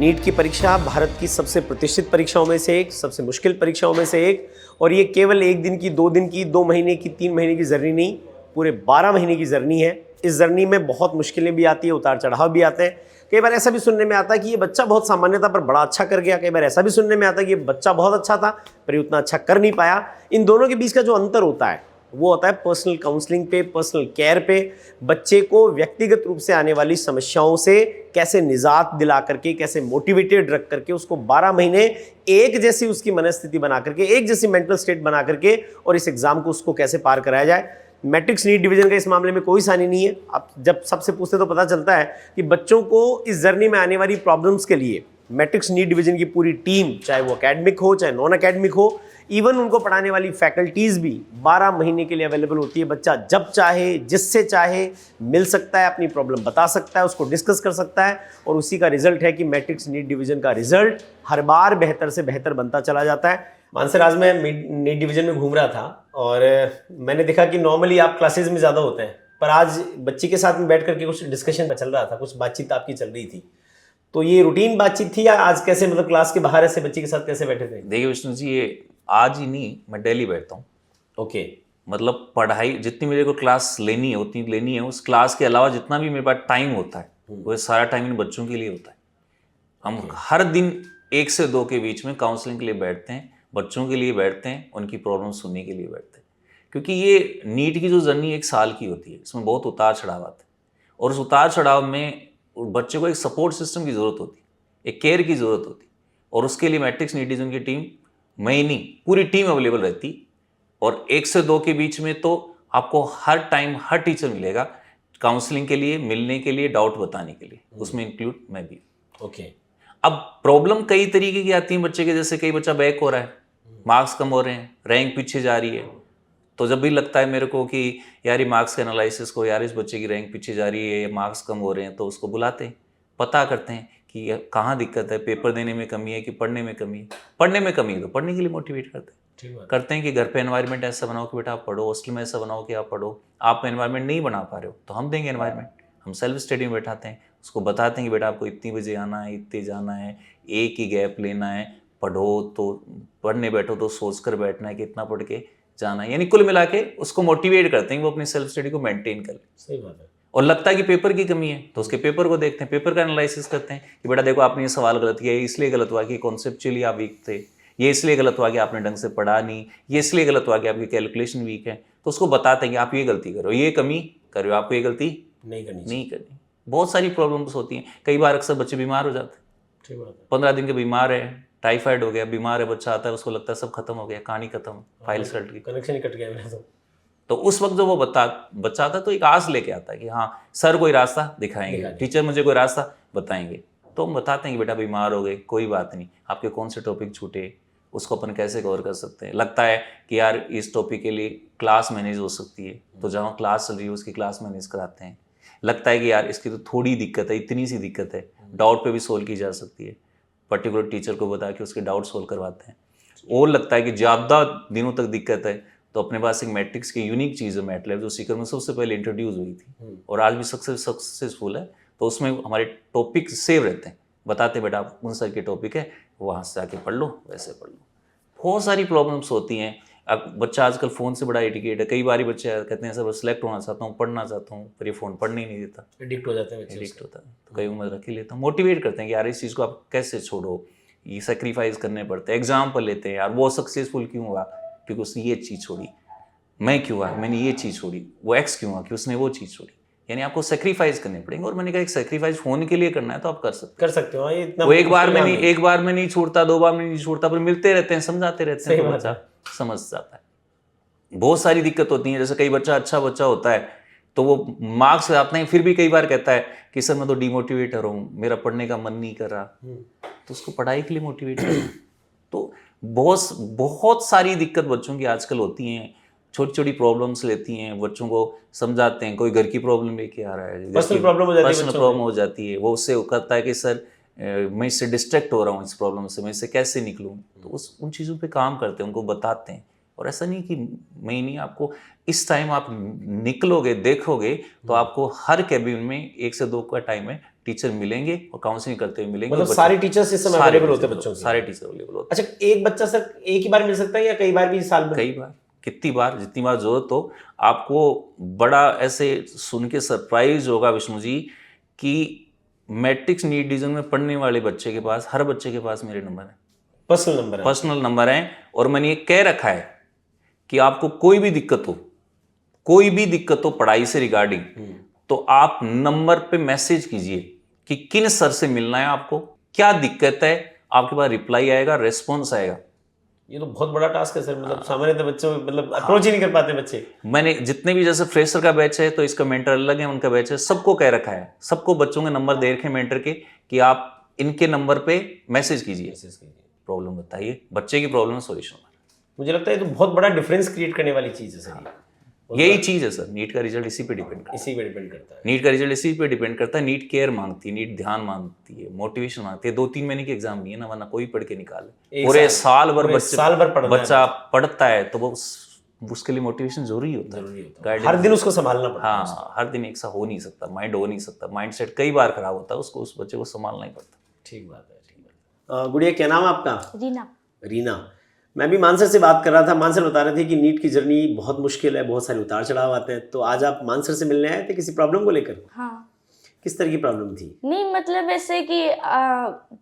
NEET की परीक्षा भारत की सबसे प्रतिष्ठित परीक्षाओं में से एक, सबसे मुश्किल परीक्षाओं में से एक, और ये केवल 1 दिन की, 2 दिन की, 2 महीने की, 3 महीने की जर्नी नहीं, पूरे 12 महीने की जर्नी है। इस जर्नी में बहुत मुश्किलें भी आती है, उतार चढ़ाव भी आते हैं। कई बार ऐसा भी सुनने में आता है कि ये बच्चा बहुत सामान्य था पर बड़ा अच्छा कर गया। कई बार ऐसा भी सुनने में आता है कि ये बच्चा बहुत अच्छा था पर ये उतना अच्छा कर नहीं पाया। इन दोनों के बीच का जो अंतर होता है वो होता है पर्सनल काउंसलिंग पे, पर्सनल केयर पे। बच्चे को व्यक्तिगत रूप से आने वाली समस्याओं से कैसे निजात दिला करके, कैसे मोटिवेटेड रख करके उसको 12 महीने एक जैसी उसकी मनस्थिति बना करके, एक जैसी मेंटल स्टेट बना करके, और इस एग्जाम को उसको कैसे पार कराया जाए। मैट्रिक्स नीट डिवीजन का इस मामले में कोई सानी नहीं है। आप जब सबसे पूछते तो पता चलता है कि बच्चों को इस जर्नी में आने वाली प्रॉब्लम्स के लिए मैट्रिक्स नीट डिवीजन की पूरी टीम, चाहे वो एकेडमिक हो चाहे नॉन एकेडमिक हो, इवन उनको पढ़ाने वाली फैकल्टीज भी 12 महीने के लिए अवेलेबल होती है। बच्चा जब चाहे, जिससे चाहे मिल सकता है, अपनी प्रॉब्लम बता सकता है, उसको डिस्कस कर सकता है, और उसी का रिजल्ट है कि मैट्रिक्स नीट डिवीजन का रिजल्ट हर बार बेहतर से बेहतर बनता चला जाता है। मानसर, आज मैं नीट डिवीजन में घूम रहा था और मैंने देखा कि नॉर्मली आप क्लासेज में ज़्यादा होते हैं, पर आज बच्ची के साथ में बैठ करके कुछ डिस्कशन चल रहा था, कुछ बातचीत आपकी चल रही थी। तो ये रूटीन बातचीत थी या आज कैसे, मतलब क्लास के बाहर ऐसे बच्ची के साथ कैसे बैठे थे? देखिए विष्णु जी, ये आज ही नहीं, मैं डेली बैठता हूँ। ओके। मतलब पढ़ाई जितनी मेरे को क्लास लेनी है उतनी लेनी है। उस क्लास के अलावा जितना भी मेरे पास टाइम होता है वो सारा टाइम इन बच्चों के लिए होता है। हम हर दिन 1 से 2 के बीच में काउंसलिंग के लिए बैठते हैं, बच्चों के लिए बैठते हैं, उनकी प्रॉब्लम सुनने के लिए बैठते हैं। क्योंकि ये नीट की जो जर्नी 1 साल की होती है, इसमें बहुत उतार चढ़ाव आते हैं, और उस उतार चढ़ाव में बच्चे को एक सपोर्ट सिस्टम की ज़रूरत होती है, एक केयर की ज़रूरत होती है, और उसके लिए मैट्रिक्स नीट डिवीजन की टीम, मैं ही नहीं पूरी टीम अवेलेबल रहती। और 1 से 2 के बीच में तो आपको हर टाइम हर टीचर मिलेगा काउंसलिंग के लिए, मिलने के लिए, डाउट बताने के लिए, उसमें इंक्लूड मैं भी। ओके। अब प्रॉब्लम कई तरीके की आती है बच्चे के, जैसे कई बच्चा बैक हो रहा है, मार्क्स कम हो रहे हैं, रैंक पीछे जा रही है, तो जब भी लगता है मेरे को कि यार ये मार्क्स के एनालिसिस को, यार इस बच्चे की रैंक पीछे जा रही है, मार्क्स कम हो रहे हैं, तो उसको बुलाते हैं, पता करते हैं कि कहाँ दिक्कत है, पेपर देने में कमी है कि पढ़ने में कमी है। पढ़ने में कमी है तो पढ़ने के लिए मोटिवेट करते हैं कि घर पे एनवायरनमेंट ऐसा बनाओ कि बेटा आप पढ़ो, हॉस्टल में ऐसा बनाओ कि आप पढ़ो। आप एनवायरनमेंट नहीं बना पा रहे हो तो हम देंगे एनवायरनमेंट, हम सेल्फ स्टडी में बैठाते हैं, उसको बताते हैं कि बेटा आपको इतनी बजे आना है, इतने जाना है, एक ही गैप लेना है, पढ़ो तो पढ़ने बैठो तो सोच कर बैठना है कि इतना पढ़ के जाना है। यानी कुल मिला के उसको मोटिवेट करते हैं कि वो अपनी सेल्फ स्टडी को मेंटेन कर ले। सही बात है। और लगता है कि पेपर की कमी है तो उसके पेपर को देखते हैं, पेपर का एनालिसिस करते हैं कि बेटा देखो आपने ये सवाल गलत किया, इसलिए गलत हुआ कि कॉन्सेप्चुअली आप वीक थे, ये इसलिए गलत हुआ कि आपने ढंग से पढ़ा नहीं, ये इसलिए गलत हुआ कि आपकी कैलकुलेशन वीक है। तो उसको बताते हैं कि आप ये गलती करो, ये कमी कर रहे हो, आपको ये गलती नहीं करनी। बहुत सारी प्रॉब्लम्स होती हैं। कई बार अक्सर बच्चे बीमार हो जाते हैं, 15 दिन के बीमार है, टाइफाइड हो गया, बीमार है, बच्चा आता है, उसको लगता है सब खत्म हो गया, कहानी खत्म, फाइल सल्ट गई, कनेक्शन ही कट गया मेरा। तो उस वक्त जो वो बच्चा आता है तो एक आस लेके आता है कि हाँ सर कोई रास्ता दिखाएंगे, टीचर मुझे कोई रास्ता बताएंगे। तो हम बताते हैं कि बेटा बीमार हो गए, कोई बात नहीं, आपके कौन से टॉपिक छूटे, उसको अपन कैसे कवर कर सकते हैं। लगता है कि यार इस टॉपिक के लिए क्लास मैनेज हो सकती है, तो जहाँ क्लास चल रही है उसकी क्लास मैनेज कराते हैं। लगता है कि यार इसकी तो थोड़ी दिक्कत है, इतनी सी दिक्कत है, डाउट पे भी सोल्व की जा सकती है, पर्टिकुलर टीचर को बता के उसके डाउट सोल्व करवाते हैं। और लगता है कि ज़्यादा दिनों तक दिक्कत है तो अपने पास एक मैट्रिक्स की यूनिक चीज़ है मैटलैब, जो सीकर में सबसे पहले इंट्रोड्यूस हुई थी और आज भी सक्सेसफुल है। तो उसमें हमारे टॉपिक सेव रहते हैं, बताते बेटा आप उन सर के टॉपिक है वहाँ से आके पढ़ लो, वैसे पढ़ लो। बहुत सारी प्रॉब्लम्स होती हैं। अब बच्चा आजकल फ़ोन से बड़ा एडिकेट है। कई बार बच्चे कहते हैं सर सिलेक्ट होना चाहता हूँ, पढ़ना चाहता हूँ, पर ये फ़ोन पढ़ने ही नहीं देता, एडिक्ट हो जाते हैं, एडिक्ट होता है। तो कई उम्र रख ही लेता हूँ, मोटिवेट करते हैं कि यार इस चीज़ को आप कैसे छोड़ो, ये सेक्रीफाइस करने पड़ते हैं। एग्जाम्पल लेते हैं, यार वो सक्सेसफुल क्यों हुआ क्योंकि उसने ये चीज़ छोड़ी, मैं क्यों हुआ मैंने ये चीज़ छोड़ी, वो एक्स क्यों हुआ कि उसने वो चीज़ छोड़ी। यानी आपको सेक्रीफाइस करने पड़ेंगे। और मैंने कहा एक सेक्रीफाइस होने के लिए करना है तो आप कर सकते हो। ये इतना वो एक बार में नहीं छूटता, 2 बार में नहीं छूटता, पर मिलते रहते हैं, समझाते रहते हैं, तो बच्चा समझ जाता है। बहुत सारी दिक्कत होती है। जैसे कई बच्चा अच्छा बच्चा होता है तो वो मार्क्स आते हैं, फिर भी कई बार कहता है कि सर मैं तो डिमोटिवेट हो रहा हूँ, मेरा पढ़ने का मन नहीं कर रहा, तो उसको पढ़ाई के लिए मोटिवेट करो। तो बहुत सारी दिक्कत बच्चों की आजकल होती हैं, छोटी छोटी प्रॉब्लम्स लेती हैं, बच्चों को समझाते हैं। कोई घर की प्रॉब्लम लेके आ रहा है, पर्सनल प्रॉब्लम हो जाती है, वो उससे करता है कि सर मैं इससे डिस्ट्रैक्ट हो रहा हूँ, इस प्रॉब्लम से मैं इससे कैसे निकलूँ। तो उन चीज़ों पे काम करते हैं, उनको बताते हैं। और ऐसा नहीं कि मैं नहीं, आपको इस टाइम आप निकलोगे देखोगे तो आपको हर कैबिन में 1 से 2 का टाइम है टीचर मिलेंगे और काउंसलिंग करते हुए मिलेंगे। मतलब और सारे टीचर्स इस समय सारे अवेलेबल होते हैं टीचर- बच्चों के? सारे टीचर अवेलेबल होते अच्छा, एक बच्चा सर एक ही बार मिल सकता है या कई बार भी साल हैं, में? कई बार, कितनी बार, जितनी बार जरूरत हो। आपको बड़ा ऐसे सुन के सरप्राइज होगा विष्णु जी कि मैट्रिक्स नीट डिवीजन में पढ़ने वाले बच्चे के पास, हर बच्चे के पास मेरे नंबर है, पर्सनल नंबर है? पर्सनल नंबर है। और मैंने ये कह रखा है कि आपको कोई भी दिक्कत हो, कोई भी दिक्कत हो पढ़ाई से रिगार्डिंग, तो आप नंबर पे मैसेज कीजिए कि किन सर से मिलना है, आपको क्या दिक्कत है, आपके पास रिप्लाई आएगा, रेस्पॉन्स आएगा। ये तो बहुत बड़ा टास्क है सर, मतलब सामान्यतः बच्चों मतलब अप्रोच ही नहीं कर पाते बच्चे। मैंने जितने भी, जैसे फ्रेशर का बैच है तो इसका मेंटर अलग है, उनका बैच है, सबको कह रखा है, सबको बच्चों के नंबर दे रखे मेंटर के कि आप इनके नंबर पे मैसेज कीजिए, प्रॉब्लम बताइए, बच्चे की प्रॉब्लम सॉल्यूशन। मुझे लगता है ये तो बहुत बड़ा डिफरेंस क्रिएट करने वाली चीज है सर। यही चीज है सर, नीट का रिजल्ट इसी पे डिपेंड करता है। इसी पे डिपेंड करता है। नीट का रिजल्ट इसी पे डिपेंड करता है। नीट केयर मांगती है, नीट ध्यान मांगती है, मोटिवेशन मांगती है। 2-3 महीने की एग्जाम नहीं है ना, वरना कोई पढ़ के निकाले। एक पूरे साल- साल भर पूरे साल भर पढ़ना है बच्चा पढ़ता है तो वो उसके लिए मोटिवेशन जरूरी होता है। है। हर दिन उसको संभालना पड़ता है। हाँ, हर दिन एक सा हो नहीं सकता, माइंड हो नहीं सकता, माइंड सेट कई बार खराब होता है, उसको, उस बच्चे को संभालना ही पड़ता। ठीक बात है, ठीक बात है। गुड़िया, क्या नाम है आपका? रीना। रीना। मैं भी मानसर से बात कर रहा था। मानसर बता रहे थे कि नीट की जर्नी बहुत मुश्किल है, बहुत सारे उतार चढ़ाव आते हैं। तो आज आप मानसर से मिलने आए थे किसी प्रॉब्लम को लेकर? हाँ। किस तरह की प्रॉब्लम थी? नहीं मतलब ऐसे कि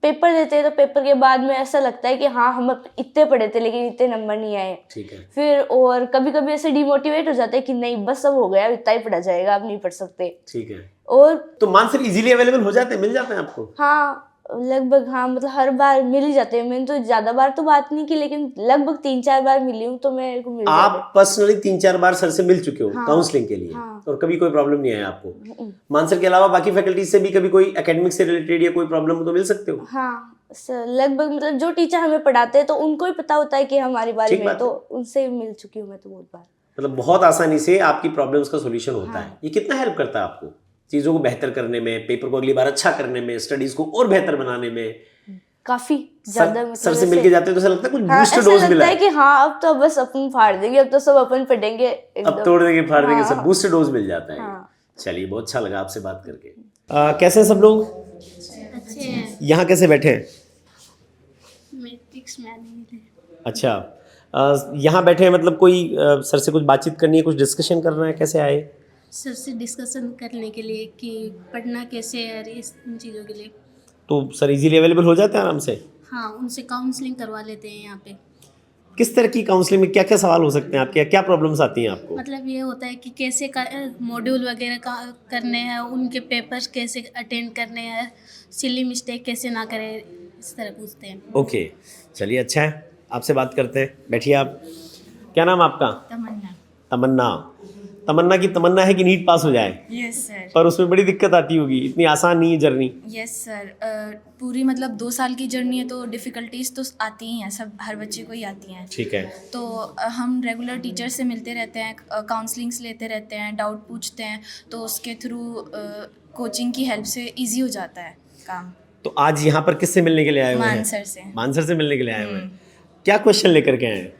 पेपर देते हैं तो पेपर के बाद में ऐसा लगता है कि हाँ हम इतने पढ़े थे लेकिन इतने नंबर नहीं आए। ठीक है। फिर और कभी कभी ऐसे डिमोटिवेट हो जाते हैं कि नहीं बस अब हो गया, इतना ही पढ़ा जाएगा, अब नहीं पढ़ सकते। ठीक है। और तो मानसर इजीली अवेलेबल हो जाते हैं, मिल जाते हैं आपको? हाँ लगभग, हाँ मतलब हर बार मिल ही जाते हैं। मैंने तो ज्यादा बार तो बात नहीं की लेकिन लगभग 3-4 बार मिली हूँ तो मेरे को मिल जाते हैं। आप पर्सनली 3-4 बार सर से मिल चुके हो काउंसलिंग के लिए? हाँ। और कभी कोई प्रॉब्लम नहीं आया आपको? मानसर के अलावा बाकी फैकल्टी से भी कभी कोई एकेडमिक से रिलेटेड या कोई प्रॉब्लम हो तो मिल सकते हो? हाँ सर, लगभग मतलब जो टीचर हमें पढ़ाते हैं तो उनको ही पता होता है कि हमारे बारे ठीक में, बात तो उनसे मिल चुकी हूँ मैं तो बहुत बार। मतलब बहुत आसानी से आपकी प्रॉब्लम्स का सॉल्यूशन होता है। ये कितना हेल्प करता है आपको चीज़ों को बेहतर करने में, पेपर को अगली बार अच्छा करने में, स्टडीज को और बेहतर बनाने में? काफी ज्यादा मतलब सर से मिलके जाते हैं तो ऐसा लगता है कुछ हाँ, बूस्ट ऐसा डोज लगता मिला है है। कि हाँ अब तो बस अपन फाड़ देंगे, अब तो सब अपन पढ़ेंगे अब एकदम। तोड़ देंगे, फाड़ देंगे, हाँ। सब बूस्ट डोज मिल जाता है। हाँ। चलिए, बहुत अच्छा लगा आपसे बात करके। कैसे हैं सब लोग? अच्छे हैं। यहाँ कैसे बैठे हैं? मैट्रिक्स में नहीं है। अच्छा, यहाँ बैठे हैं मतलब कोई सर से कुछ बातचीत करनी है, कुछ डिस्कशन करना है, कैसे आए? सर से डिस्कशन करने के लिए कि पढ़ना कैसे है और इस इन चीज़ों के लिए। तो सर इजीली अवेलेबल हो जाते हैं आराम से? हाँ, उनसे काउंसलिंग करवा लेते हैं यहाँ पे। किस तरह की काउंसलिंग में क्या क्या सवाल हो सकते हैं आपके, क्या प्रॉब्लम्स आती हैं आपको? मतलब ये होता है कि कैसे मॉड्यूल वगैरह का करने हैं, उनके पेपर्स कैसे अटेंड करने हैं, सिली मिस्टेक कैसे ना करें, इस तरह पूछते हैं। ओके, चलिए अच्छा है, आपसे बात करते हैं। बैठिए आप। क्या नाम आपका? तमन्ना। तमन्ना। तमन्ना की तमन्ना है कि नीट पास हो जाए, यस सर। पर उसमें बड़ी दिक्कत आती होगी, इतनी आसान नहीं है जर्नी। यस सर, पूरी मतलब 2 साल की जर्नी है तो डिफ़िकल्टीज तो आती ही हैं, सब हर बच्चे को ही आती हैं। ठीक है। तो हम रेगुलर टीचर से मिलते रहते हैं, काउंसलिंग्स लेते रहते हैं, डाउट पूछते हैं, तो उसके थ्रू कोचिंग की हेल्प से इजी हो जाता है काम। तो आज यहाँ पर किससे मिलने के लिए आए हुए हैं? मानसर से। मानसर से मिलने के लिए आए हुए हैं। क्या क्वेश्चन लेकर के आए हैं?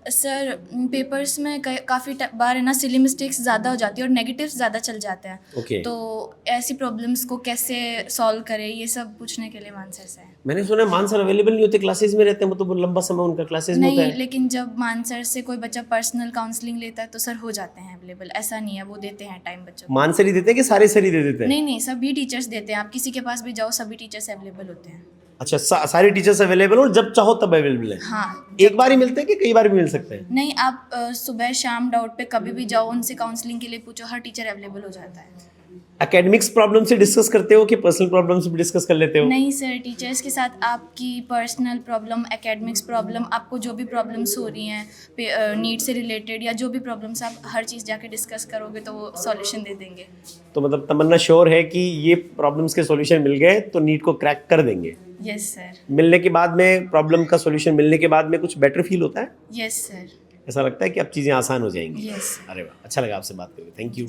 सर पेपर्स में काफ़ी बार है ना सिली मिस्टेक्स ज़्यादा हो जाती है और नेगेटिव्स ज़्यादा चल जाते हैं। ओके। तो ऐसी प्रॉब्लम्स को कैसे सॉल्व करें ये सब पूछने के लिए मानसर से है। मैंने सुना है मानसर अवेलेबल नहीं होते, क्लासेस में रहते हैं, मतलब लंबा समय उनका क्लासेस में होता नहीं, है। लेकिन जब मानसर से कोई बच्चा पर्सनल काउंसलिंग लेता है तो सर हो जाते हैं अवेलेबल, ऐसा नहीं है, वो देते हैं टाइम बच्चों को। मानसर ही देते हैं कि सारे सर ही दे देते हैं? नहीं नहीं, सभी टीचर्स देते हैं, आप किसी के पास भी जाओ सभी टीचर्स अवेलेबल होते हैं। अच्छा, सारे टीचर्स अवेलेबल हो, जब चाहो तब अवेलेबल है? हाँ। एक बार ही मिलते हैं कि कई बार भी मिल सकते हैं? नहीं, आप सुबह शाम डाउट पे कभी भी जाओ, उनसे काउंसलिंग के लिए पूछो, हर टीचर अवेलेबल हो जाता है। एकेडमिक्स प्रॉब्लम से डिस्कस करते हो कि पर्सनल प्रॉब्लम से भी डिस्कस कर लेते हो? नहीं सर, टीचर्स के साथ आपकी पर्सनल प्रॉब्लम, एकेडमिक्स प्रॉब्लम, आपको जो भी प्रॉब्लम्स हो रही हैं नीट से रिलेटेड या जो भी प्रॉब्लम्स, आप हर चीज़ जाके डिस्कस करोगे तो वो सॉल्यूशन दे देंगे। तो मतलब तमन्ना श्योर है कि ये प्रॉब्लम्स के सॉल्यूशन मिल गए तो नीट को क्रैक कर देंगे? Yes sir. मिलने के बाद में, प्रॉब्लम का सॉल्यूशन मिलने के बाद में कुछ बेटर फील होता है? Yes sir. ऐसा लगता है कि अब चीज़ें आसान हो जाएंगी? यस। अरे वाह, अच्छा लगा आपसे बात करके, थैंक यू।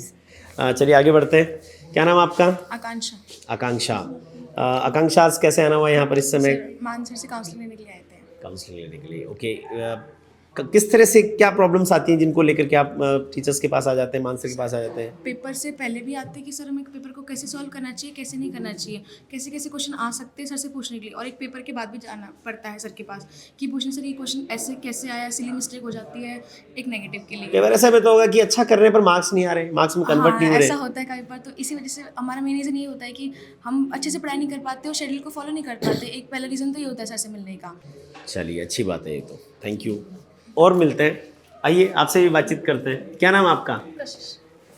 चलिए आगे बढ़ते हैं। क्या नाम आपका? आकांक्षा। आकांक्षा। आकांक्षा, आज कैसे आना हुआ यहाँ पर इस समय? सर मानसर से काउंसलिंग लेने के लिए आए थे। काउंसलिंग लेने के लिए, ओके। किस तरह से क्या प्रॉब्लम्स आती हैं जिनको लेकर के आप टीचर्स के पास आ जाते हैं, मानसर के पास आ जाते हैं? पेपर से पहले भी आते हैं कि सर हमें पेपर को कैसे सॉल्व करना चाहिए, कैसे नहीं करना चाहिए, कैसे कैसे क्वेश्चन आ सकते हैं सर से पूछने के लिए, और एक पेपर के बाद भी जाना पड़ता है सर के पास कि पूछने सर ये क्वेश्चन ऐसे कैसे आया, सिली मिस्टेक हो जाती है एक नेगेटिव के लिए। कई बार ऐसा भी तो होगा कि अच्छा करने पर मार्क्स नहीं आ रहे, मार्क्स में कन्वर्ट हाँ, नहीं हो ऐसा रहे। होता है कई बार। तो इसी वजह से हमारा मेन रीज़न ये होता है कि हम अच्छे से पढ़ाई नहीं कर पाते और शेड्यूल को फॉलो नहीं कर पाते। एक पहला रीज़न तो ये होता है सर से मिलने का। चलिए अच्छी बात है ये तो, थैंक यू। और मिलते हैं, आइए आपसे भी बातचीत करते हैं। क्या नाम है आपका?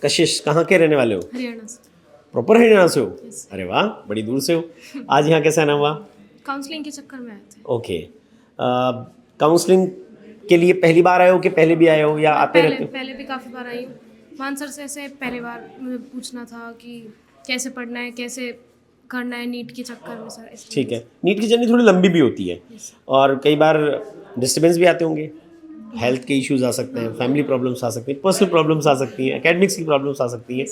कशिश। कहाँ के रहने वाले हो? हरियाणा से। प्रॉपर हरियाणा से हो? अरे वाह, बड़ी दूर से हो। आज यहाँ कैसा आना हुआ? काउंसलिंग के चक्कर में आए थे। ओके, काउंसलिंग के लिए पहली बार आए हो कि पहले भी आए हो या आते रहते हो? पहले भी काफ़ी बार आई हूँ। मानसर से ऐसे पहली बार मुझे पूछना था कि कैसे पढ़ना है, कैसे करना है नीट के चक्कर में सर। ठीक है, नीट की जर्नी थोड़ी लंबी भी होती है और कई बार डिस्टर्बेंस भी आते होंगे, हेल्थ के इश्यूज आ सकते हैं, फैमिली प्रॉब्लम्स आ सकती हैं, पर्सनल प्रॉब्लम्स आ सकती हैं, एकेडमिक्स की प्रॉब्लम्स आ सकती हैं।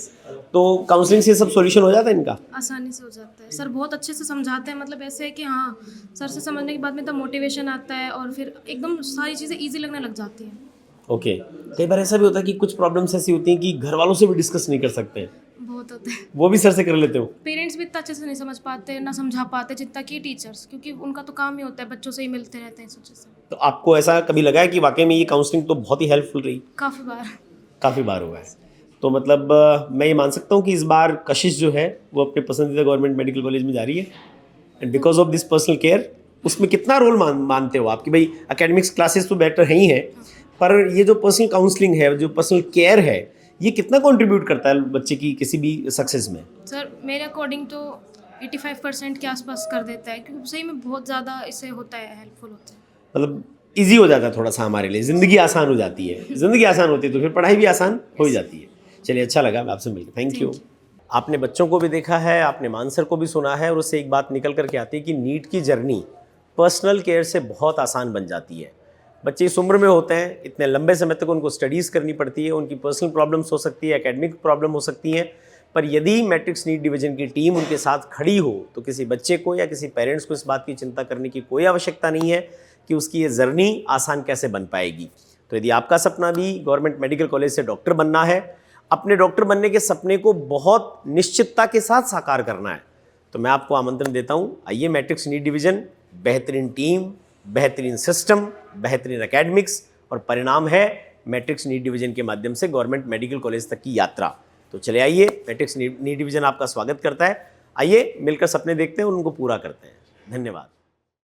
तो काउंसलिंग से सब सॉल्यूशन हो जाता है इनका? आसानी से हो जाता है सर, बहुत अच्छे से समझाते हैं। मतलब ऐसे है कि हाँ, सर से समझने के बाद में तब मोटिवेशन आता है और फिर एकदम सारी चीज़ें ईजी लगने लग जाती हैं। ओके, कई बार ऐसा भी होता है कि कुछ प्रॉब्लम्स ऐसी होती हैं कि घर वालों से भी डिस्कस नहीं कर सकते हैं, बहुत होता है। वो भी सर से कर लेते हो? पेरेंट्स भी इतना अच्छे से नहीं समझ पाते, ना समझा पाते जितना कि टीचर्स, क्योंकि उनका तो काम ही होता है बच्चों से ही मिलते रहते हैं इस वजह से। तो आपको ऐसा कभी लगा है कि वाकई में ये काउंसलिंग तो बहुत ही हेल्पफुल रही? काफ़ी बार। काफ़ी बार हुआ है। तो मतलब मैं ये मान सकता हूँ कि इस बार कशिश जो है वो अपने पसंदीदा गवर्नमेंट मेडिकल कॉलेज में जा रही है, and because of this personal care. उसमें कितना रोल मानते हो आप कि भाई एकेडमिक्स क्लासेस तो बेटर है ही हैं, पर ये जो पर्सनल काउंसलिंग है, जो पर्सनल केयर है, ये कितना कंट्रीब्यूट करता है बच्चे की किसी भी सक्सेस में? सर मेरे अकॉर्डिंग तो 85% के आसपास कर देता है, क्योंकि सही में बहुत ज़्यादा इससे होता है, हेल्पफुल होता है। मतलब ईजी हो जाता है थोड़ा सा हमारे लिए, ज़िंदगी आसान हो जाती है। ज़िंदगी आसान होती है तो फिर पढ़ाई भी आसान हो ही जाती है। चलिए अच्छा लगा आपसे मिलकर, थैंक यू। आपने बच्चों को भी देखा है, आपने मानसर को भी सुना है, और उससे एक बात निकल करके आती है कि नीट की जर्नी पर्सनल केयर से बहुत आसान बन जाती है। बच्चे इस उम्र में होते हैं, इतने लंबे समय तक उनको स्टडीज़ करनी पड़ती है, उनकी पर्सनल प्रॉब्लम्स हो सकती है, एकेडमिक प्रॉब्लम हो सकती हैं, पर यदि मैट्रिक्स नीट डिवीजन की टीम उनके साथ खड़ी हो तो किसी बच्चे को या किसी पेरेंट्स को इस बात की चिंता करने की कोई आवश्यकता नहीं है कि उसकी ये जर्नी आसान कैसे बन पाएगी। तो यदि आपका सपना भी गवर्नमेंट मेडिकल कॉलेज से डॉक्टर बनना है, अपने डॉक्टर बनने के सपने को बहुत निश्चितता के साथ साकार करना है, तो मैं आपको आमंत्रण देता हूँ, आइए मैट्रिक्स नीट डिवीजन। बेहतरीन टीम, बेहतरीन सिस्टम, बेहतरीन एकेडमिक्स और परिणाम है मैट्रिक्स नीट डिवीजन के माध्यम से गवर्नमेंट मेडिकल कॉलेज तक की यात्रा। तो चले आइए, मैट्रिक्स नीट डिवीजन आपका स्वागत करता है। आइए मिलकर सपने देखते हैं और उनको पूरा करते हैं। धन्यवाद।